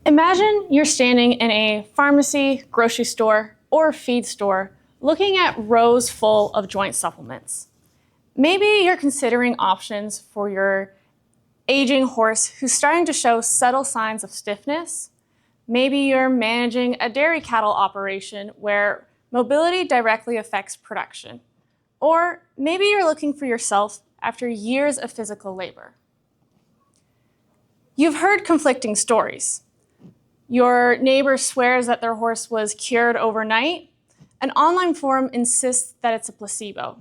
Imagine you're standing in a pharmacy, grocery store, or feed store looking at rows full of joint supplements. Maybe you're considering options for your aging horse who's starting to show subtle signs of stiffness. Maybe you're managing a dairy cattle operation where mobility directly affects production. Or maybe you're looking for yourself after years of physical labor. You've heard conflicting stories. Your neighbor swears that their horse was cured overnight. An online forum insists that it's a placebo.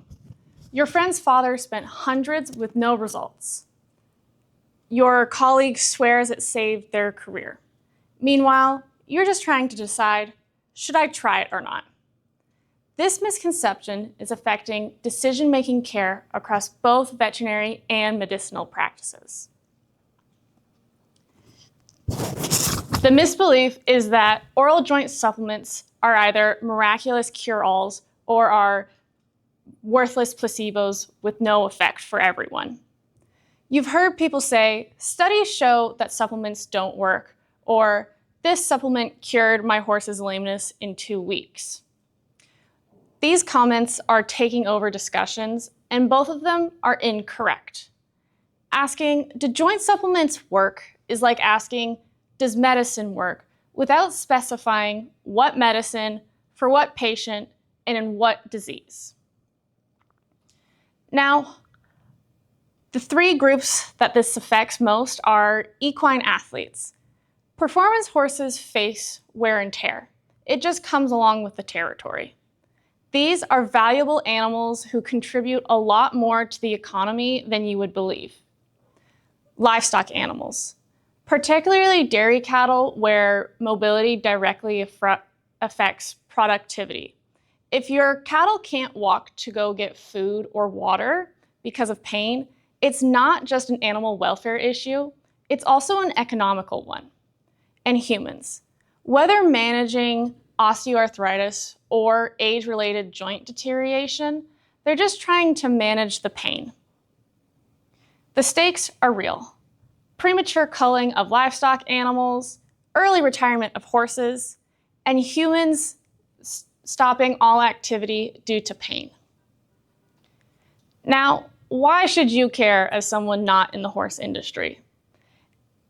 Your friend's father spent hundreds with no results. Your colleague swears it saved their career. Meanwhile, you're just trying to decide, should I try it or not? This misconception is affecting decision-making care across both veterinary and medicinal practices. The misbelief is that oral joint supplements are either miraculous cure-alls or are worthless placebos with no effect for everyone. You've heard people say, studies show that supplements don't work, or this supplement cured my horse's lameness in 2 weeks. These comments are taking over discussions, and both of them are incorrect. Asking, do joint supplements work, is like asking, does medicine work, without specifying what medicine, for what patient, and in what disease. Now, the 3 groups that this affects most are equine athletes. Performance horses face wear and tear. It just comes along with the territory. These are valuable animals who contribute a lot more to the economy than you would believe. Livestock animals, particularly dairy cattle where mobility directly affects productivity. If your cattle can't walk to go get food or water because of pain, it's not just an animal welfare issue, it's also an economical one. And humans, whether managing osteoarthritis or age-related joint deterioration, they're just trying to manage the pain. The stakes are real. Premature culling of livestock animals, early retirement of horses, and humans stopping all activity due to pain. Now, why should you care as someone not in the horse industry?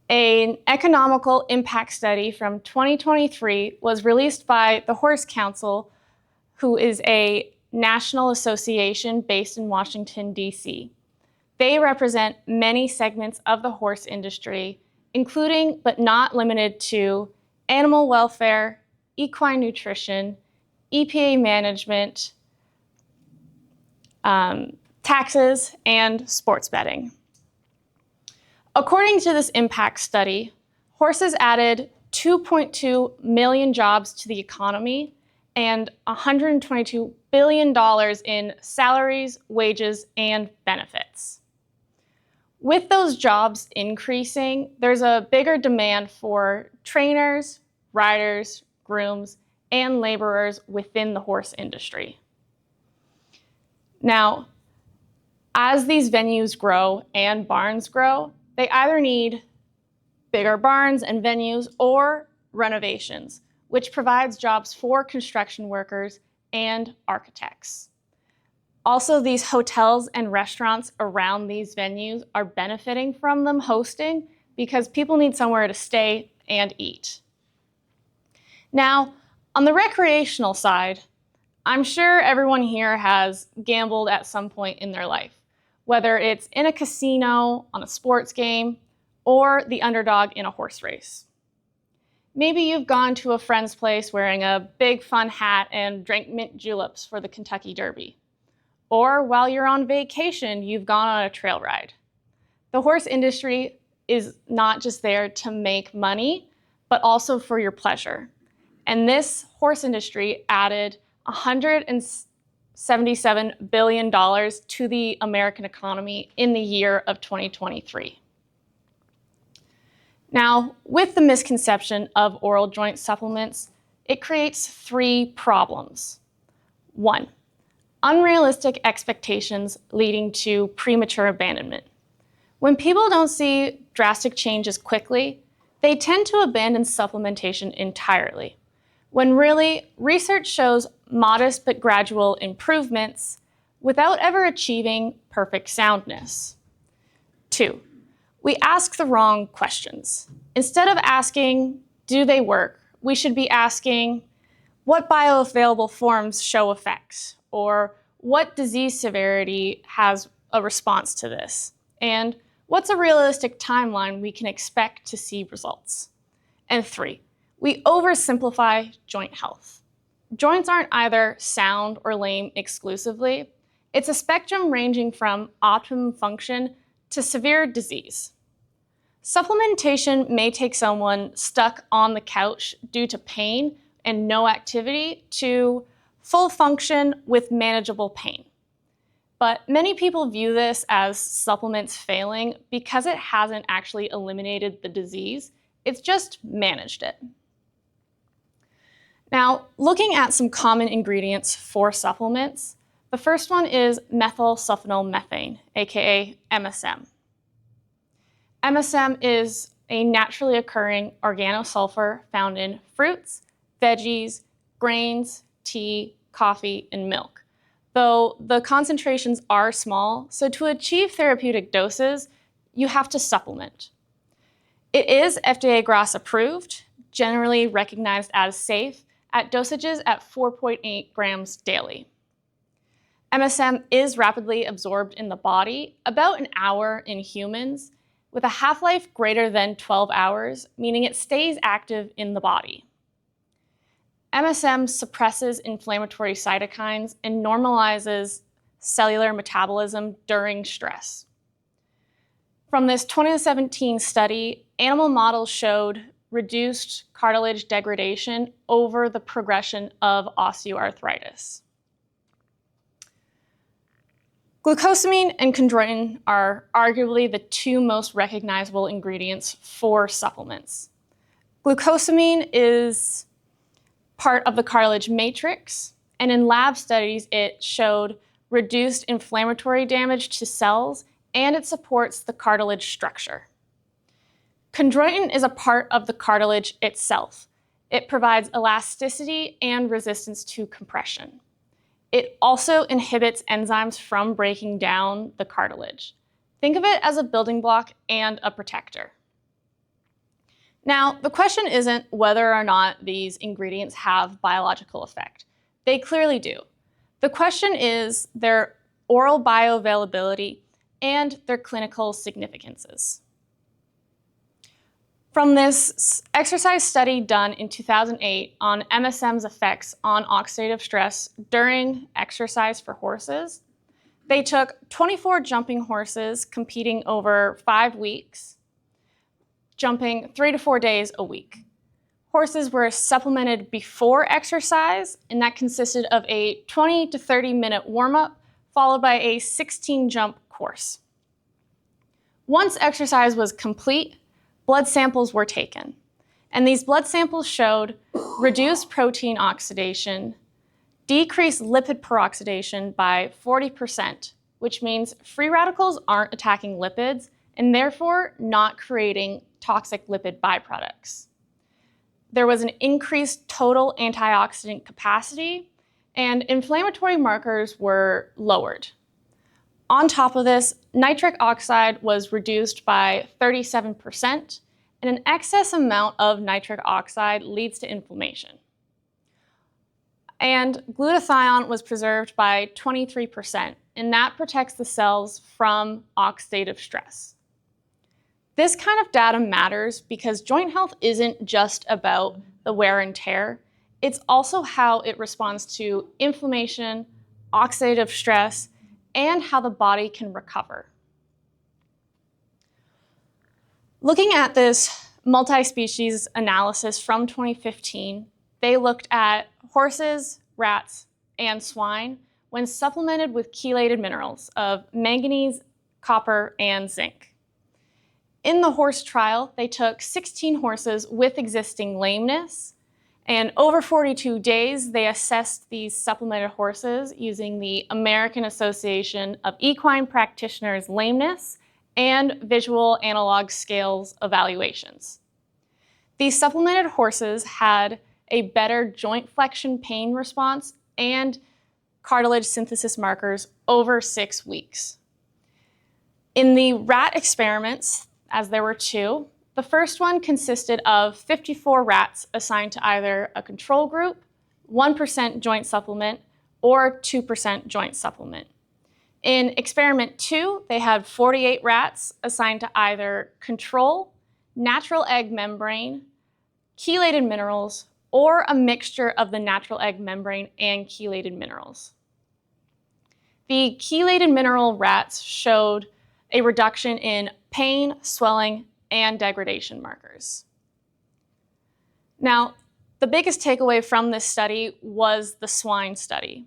An economical impact study from 2023 was released by the Horse Council, who is a national association based in Washington, D.C. They represent many segments of the horse industry, including but not limited to animal welfare, equine nutrition, EPA management, taxes, and sports betting. According to this impact study, horses added 2.2 million jobs to the economy and $122 billion in salaries, wages, and benefits. With those jobs increasing, there's a bigger demand for trainers, riders, grooms, and laborers within the horse industry. Now, as these venues grow and barns grow, they either need bigger barns and venues or renovations, which provides jobs for construction workers and architects. Also, these hotels and restaurants around these venues are benefiting from them hosting because people need somewhere to stay and eat. Now, on the recreational side, I'm sure everyone here has gambled at some point in their life, whether it's in a casino, on a sports game, or the underdog in a horse race. Maybe you've gone to a friend's place wearing a big fun hat and drank mint juleps for the Kentucky Derby. Or while you're on vacation, you've gone on a trail ride. The horse industry is not just there to make money, but also for your pleasure. And this horse industry added $177 billion to the American economy in the year of 2023. Now, with the misconception of oral joint supplements, it creates 3 problems. 1, unrealistic expectations leading to premature abandonment. When people don't see drastic changes quickly, They tend to abandon supplementation entirely, when really research shows modest but gradual improvements without ever achieving perfect soundness. 2, we ask the wrong questions. Instead of asking, do they work, we should be asking, what bioavailable forms show effects? Or what disease severity has a response to this? And what's a realistic timeline we can expect to see results? And 3, we oversimplify joint health. Joints aren't either sound or lame exclusively. It's a spectrum ranging from optimum function to severe disease. Supplementation may take someone stuck on the couch due to pain and no activity to full function with manageable pain. But many people view this as supplements failing because it hasn't actually eliminated the disease, it's just managed it. Now, looking at some common ingredients for supplements, the first one is methylsulfonylmethane, aka MSM. MSM is a naturally occurring organosulfur found in fruits, veggies, grains, tea, coffee, and milk. Though the concentrations are small, so to achieve therapeutic doses, you have to supplement. It is FDA GRAS approved, generally recognized as safe, at dosages at 4.8 grams daily. MSM is rapidly absorbed in the body, about an hour in humans, with a half-life greater than 12 hours, meaning it stays active in the body. MSM suppresses inflammatory cytokines and normalizes cellular metabolism during stress. From this 2017 study, animal models showed reduced cartilage degradation over the progression of osteoarthritis. Glucosamine and chondroitin are arguably the two most recognizable ingredients for supplements. Glucosamine is part of the cartilage matrix, and in lab studies it showed reduced inflammatory damage to cells, and it supports the cartilage structure. Chondroitin is a part of the cartilage itself. It provides elasticity and resistance to compression. It also inhibits enzymes from breaking down the cartilage. Think of it as a building block and a protector. Now, the question isn't whether or not these ingredients have biological effect. They clearly do. The question is their oral bioavailability and their clinical significances. From this exercise study done in 2008 on MSM's effects on oxidative stress during exercise for horses, they took 24 jumping horses competing over 5 weeks, jumping 3 to 4 days a week. Horses were supplemented before exercise, and that consisted of a 20 to 30 minute warm-up followed by a 16 jump course. Once exercise was complete, blood samples were taken, and these blood samples showed reduced protein oxidation, decreased lipid peroxidation by 40%, which means free radicals aren't attacking lipids and therefore not creating toxic lipid byproducts. There was an increased total antioxidant capacity, and inflammatory markers were lowered. On top of this, nitric oxide was reduced by 37%, and an excess amount of nitric oxide leads to inflammation. And glutathione was preserved by 23%, and that protects the cells from oxidative stress. This kind of data matters because joint health isn't just about the wear and tear, it's also how it responds to inflammation, oxidative stress, and how the body can recover. Looking at this multi-species analysis from 2015, they looked at horses, rats, and swine when supplemented with chelated minerals of manganese, copper, and zinc. In the horse trial, they took 16 horses with existing lameness, and over 42 days, they assessed these supplemented horses using the American Association of Equine Practitioners lameness and visual analog scales evaluations. These supplemented horses had a better joint flexion pain response and cartilage synthesis markers over 6 weeks. In the rat experiments, as there were 2, the first one consisted of 54 rats assigned to either a control group, 1% joint supplement, or 2% joint supplement. In experiment 2, they had 48 rats assigned to either control, natural egg membrane, chelated minerals, or a mixture of the natural egg membrane and chelated minerals. The chelated mineral rats showed a reduction in pain, swelling, and degradation markers. Now, the biggest takeaway from this study was the swine study.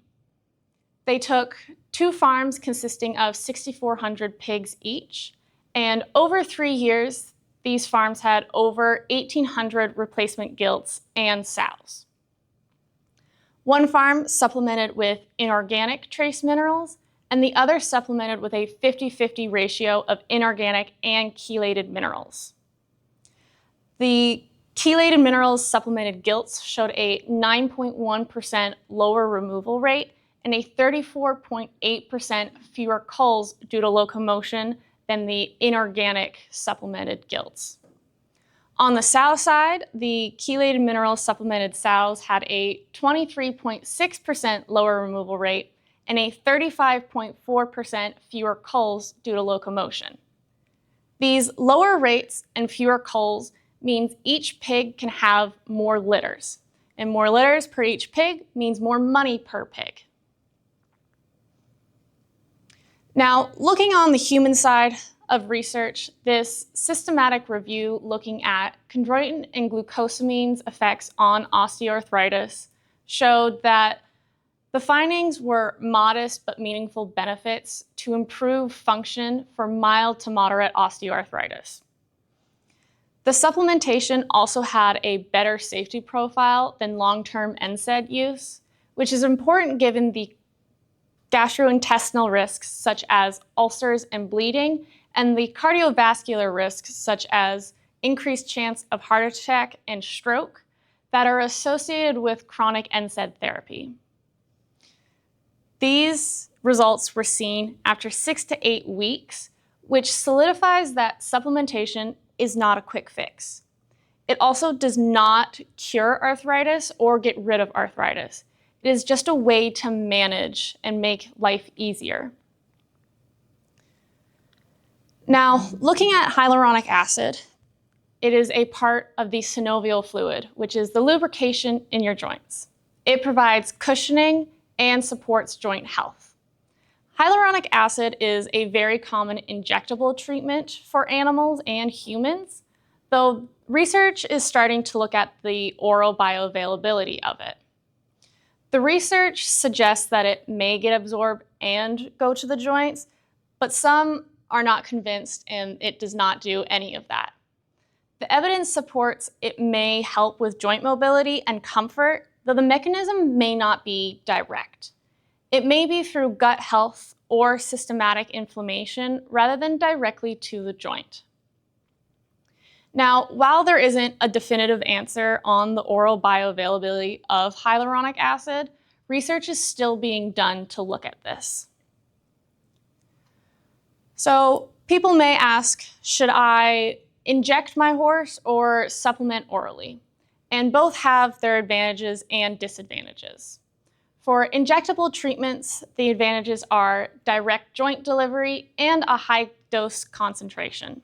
They took 2 farms consisting of 6,400 pigs each, and over 3 years, these farms had over 1,800 replacement gilts and sows. One farm supplemented with inorganic trace minerals, and the other supplemented with a 50-50 ratio of inorganic and chelated minerals. The chelated minerals supplemented gilts showed a 9.1% lower removal rate and a 34.8% fewer culls due to locomotion than the inorganic supplemented gilts. On the sow side, the chelated mineral supplemented sows had a 23.6% lower removal rate and a 35.4% fewer culls due to locomotion. These lower rates and fewer culls means each pig can have more litters, and more litters per each pig means more money per pig. Now, looking on the human side of research, this systematic review looking at chondroitin and glucosamines effects on osteoarthritis showed that the findings were modest but meaningful benefits to improve function for mild to moderate osteoarthritis. The supplementation also had a better safety profile than long-term NSAID use, which is important given the gastrointestinal risks such as ulcers and bleeding, and the cardiovascular risks such as increased chance of heart attack and stroke that are associated with chronic NSAID therapy. These results were seen after 6 to 8 weeks, which solidifies that supplementation is not a quick fix. It also does not cure arthritis or get rid of arthritis. It is just a way to manage and make life easier. Now, looking at hyaluronic acid, it is a part of the synovial fluid, which is the lubrication in your joints. It provides cushioning and supports joint health. Hyaluronic acid is a very common injectable treatment for animals and humans, though research is starting to look at the oral bioavailability of it. The research suggests that it may get absorbed and go to the joints, but some are not convinced and it does not do any of that. The evidence supports it may help with joint mobility and comfort, though the mechanism may not be direct. It may be through gut health or systematic inflammation rather than directly to the joint. Now, while there isn't a definitive answer on the oral bioavailability of hyaluronic acid, research is still being done to look at this. So people may ask, should I inject my horse or supplement orally? And both have their advantages and disadvantages. For injectable treatments, the advantages are direct joint delivery and a high dose concentration.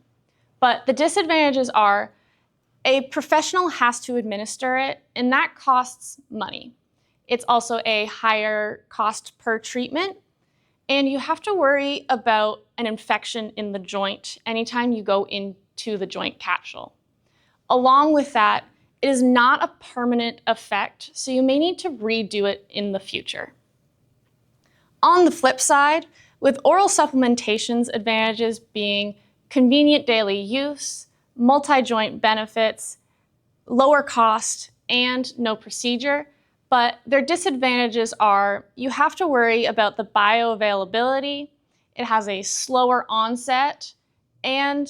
But the disadvantages are a professional has to administer it, and that costs money. It's also a higher cost per treatment, and you have to worry about an infection in the joint anytime you go into the joint capsule. Along with that, it is not a permanent effect, so you may need to redo it in the future. On the flip side, with oral supplementation's advantages being convenient daily use, multi-joint benefits, lower cost, and no procedure, but their disadvantages are you have to worry about the bioavailability, it has a slower onset, and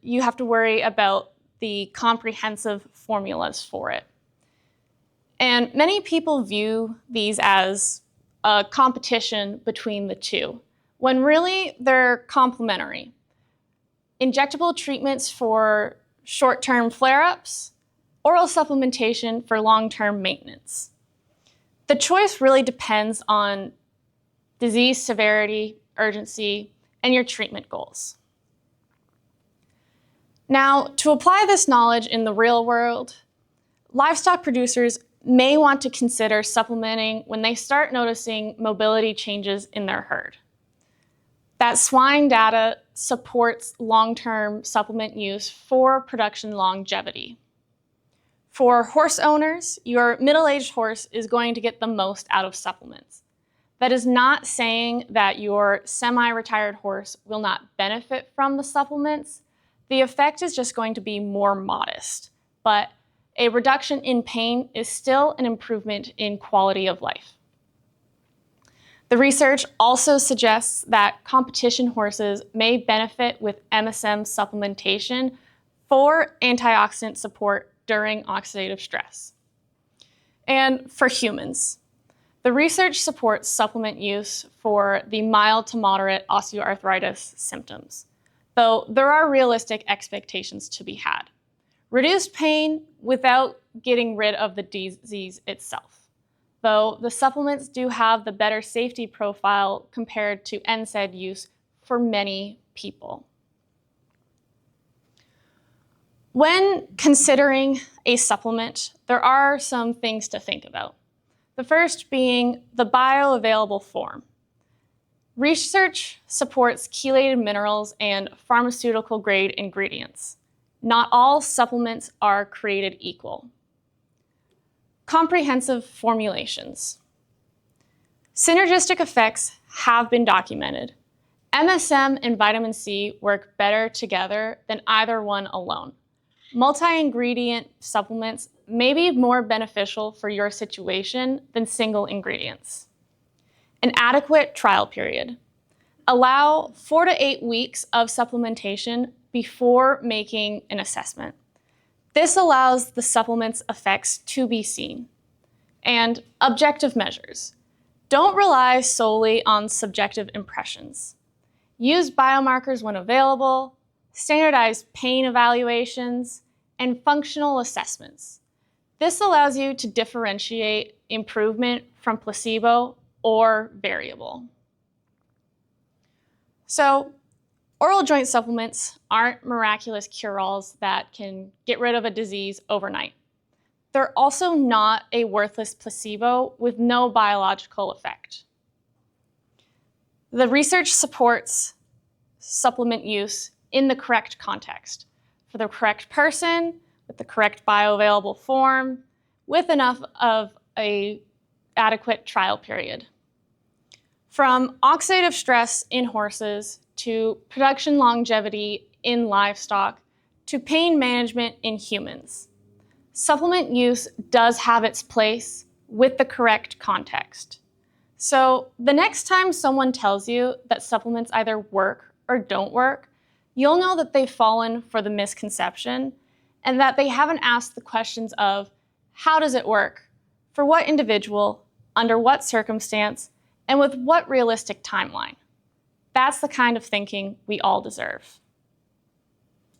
you have to worry about the comprehensive formulas for it. And many people view these as a competition between the two, when really they're complementary. Injectable treatments for short-term flare-ups, oral supplementation for long-term maintenance. The choice really depends on disease severity, urgency, and your treatment goals. Now, to apply this knowledge in the real world, livestock producers may want to consider supplementing when they start noticing mobility changes in their herd. That swine data supports long-term supplement use for production longevity. For horse owners, your middle-aged horse is going to get the most out of supplements. That is not saying that your semi-retired horse will not benefit from the supplements. The effect is just going to be more modest, but a reduction in pain is still an improvement in quality of life. The research also suggests that competition horses may benefit with MSM supplementation for antioxidant support during oxidative stress. And for humans, the research supports supplement use for the mild to moderate osteoarthritis symptoms, though there are realistic expectations to be had. Reduced pain without getting rid of the disease itself, though the supplements do have the better safety profile compared to NSAID use for many people. When considering a supplement, there are some things to think about. The first being the bioavailable form. Research supports chelated minerals and pharmaceutical-grade ingredients. Not all supplements are created equal. Comprehensive formulations. Synergistic effects have been documented. MSM and vitamin C work better together than either one alone. Multi-ingredient supplements may be more beneficial for your situation than single ingredients. An adequate trial period. Allow 4 to 8 weeks of supplementation before making an assessment. This allows the supplement's effects to be seen. And objective measures. Don't rely solely on subjective impressions. Use biomarkers when available, standardized pain evaluations, and functional assessments. This allows you to differentiate improvement from placebo or variable. So, oral joint supplements aren't miraculous cure-alls that can get rid of a disease overnight. They're also not a worthless placebo with no biological effect. The research supports supplement use in the correct context, for the correct person, with the correct bioavailable form, with enough of an adequate trial period. From oxidative stress in horses to production longevity in livestock to pain management in humans, supplement use does have its place with the correct context. So the next time someone tells you that supplements either work or don't work, you'll know that they've fallen for the misconception and that they haven't asked the questions of how does it work, for what individual, under what circumstance, and with what realistic timeline. That's the kind of thinking we all deserve.